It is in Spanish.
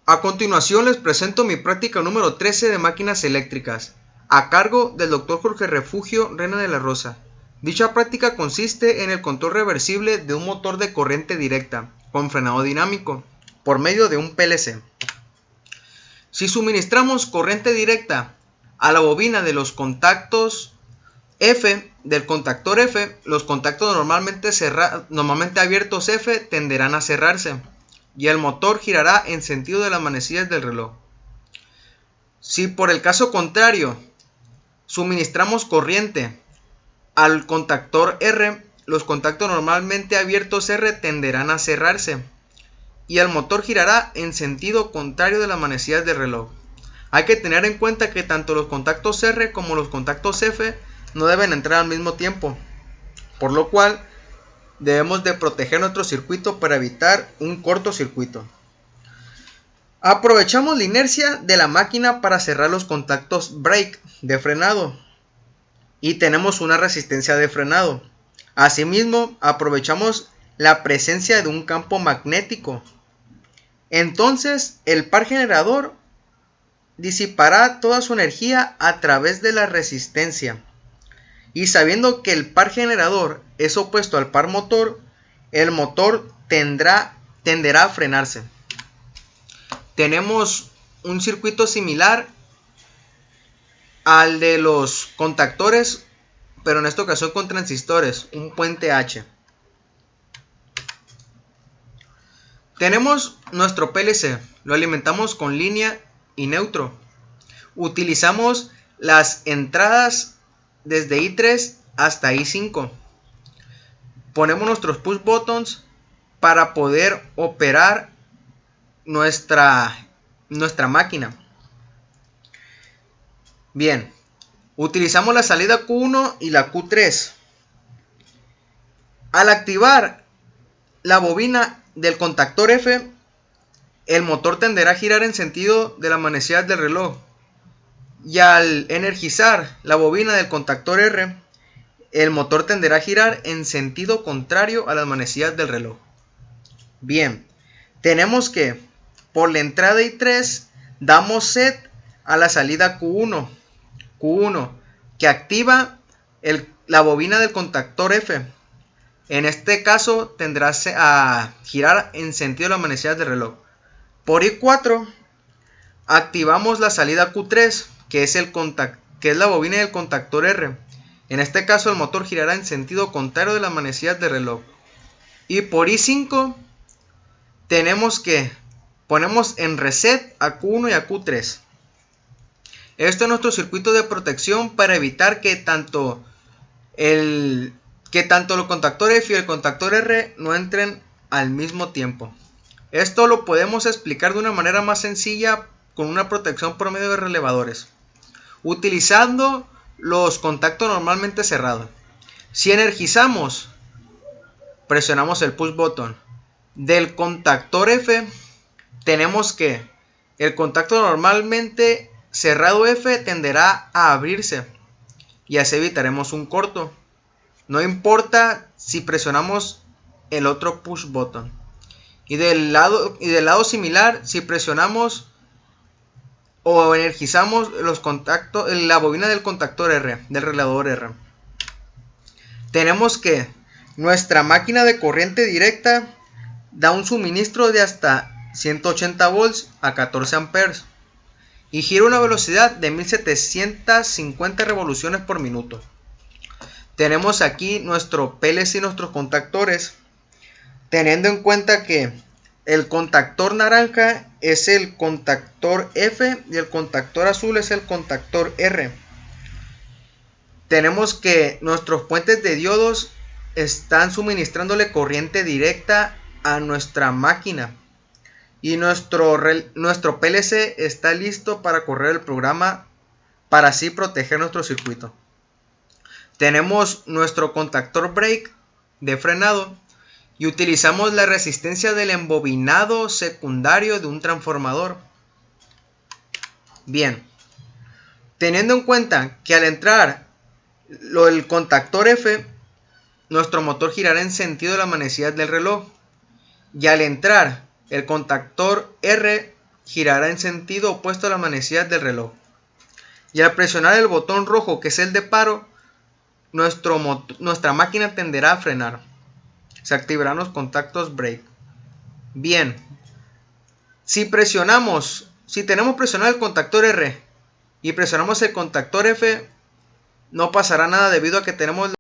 A continuación les presento mi práctica número 13 de máquinas eléctricas, a cargo del Dr. Jorge Refugio Rena de la Rosa. Dicha práctica consiste en el control reversible de un motor de corriente directa, con frenado dinámico, por medio de un PLC. Si suministramos corriente directa a la bobina de los contactos F del contactor F, los contactos normalmente abiertos F tenderán a cerrarse y el motor girará en sentido de las manecillas del reloj. Si por el caso contrario suministramos corriente al contactor R, los contactos normalmente abiertos R tenderán a cerrarse y el motor girará en sentido contrario de las manecillas del reloj. Hay que tener en cuenta que tanto los contactos R como los contactos F no deben entrar al mismo tiempo, por lo cual debemos de proteger nuestro circuito para evitar un cortocircuito. Aprovechamos la inercia de la máquina para cerrar los contactos brake de frenado y tenemos una resistencia de frenado. Asimismo, aprovechamos la presencia de un campo magnético. Entonces, el par generador disipará toda su energía a través de la resistencia. Y sabiendo que el par generador es opuesto al par motor, el motor tenderá a frenarse. Tenemos un circuito similar al de los contactores, pero en esta ocasión con transistores, un puente H. Tenemos nuestro PLC, lo alimentamos con línea y neutro. Utilizamos las entradas desde I3 hasta I5. Ponemos nuestros push buttons para poder operar nuestra máquina. Bien, utilizamos la salida Q1 y la Q3. Al activar la bobina del contactor F, el motor tenderá a girar en sentido de las manecillas del reloj. Y al energizar la bobina del contactor R, el motor tenderá a girar en sentido contrario a las manecillas del reloj. Bien, tenemos que por la entrada I3 damos set a la salida Q1, que activa la bobina del contactor F. En este caso tendrá a girar en sentido de las manecillas del reloj. Por I4 activamos la salida Q3, que es la bobina del contactor R. En este caso el motor girará en sentido contrario de las manecillas de reloj. Y por I5 ponemos en reset a Q1 y a Q3. Esto es nuestro circuito de protección para evitar que tanto el contactor F y el contactor R no entren al mismo tiempo. Esto lo podemos explicar de una manera más sencilla con una protección por medio de relevadores, utilizando los contactos normalmente cerrados. Si energizamos, presionamos el push button del contactor F, tenemos que el contacto normalmente cerrado F tenderá a abrirse y así evitaremos un corto. No importa si presionamos el otro push button. Y del lado similar, si presionamos o energizamos la bobina del contactor R, del relevador R, tenemos que nuestra máquina de corriente directa da un suministro de hasta 180 volts a 14 amperes y gira a una velocidad de 1750 revoluciones por minuto. Tenemos aquí nuestro PLC y nuestros contactores, teniendo en cuenta que el contactor naranja es el contactor F y el contactor azul es el contactor R. Tenemos que nuestros puentes de diodos están suministrándole corriente directa a nuestra máquina y nuestro PLC está listo para correr el programa para así proteger nuestro circuito. Tenemos nuestro contactor brake de frenado y utilizamos la resistencia del embobinado secundario de un transformador. Bien, teniendo en cuenta que al entrar el contactor F, nuestro motor girará en sentido de las manecillas del reloj, y al entrar el contactor R, girará en sentido opuesto a las manecillas del reloj. Y al presionar el botón rojo, que es el de paro, nuestra máquina tenderá a frenar. Se activarán los contactos brake. Bien, si tenemos presionado el contactor R y presionamos el contactor F, no pasará nada debido a que tenemos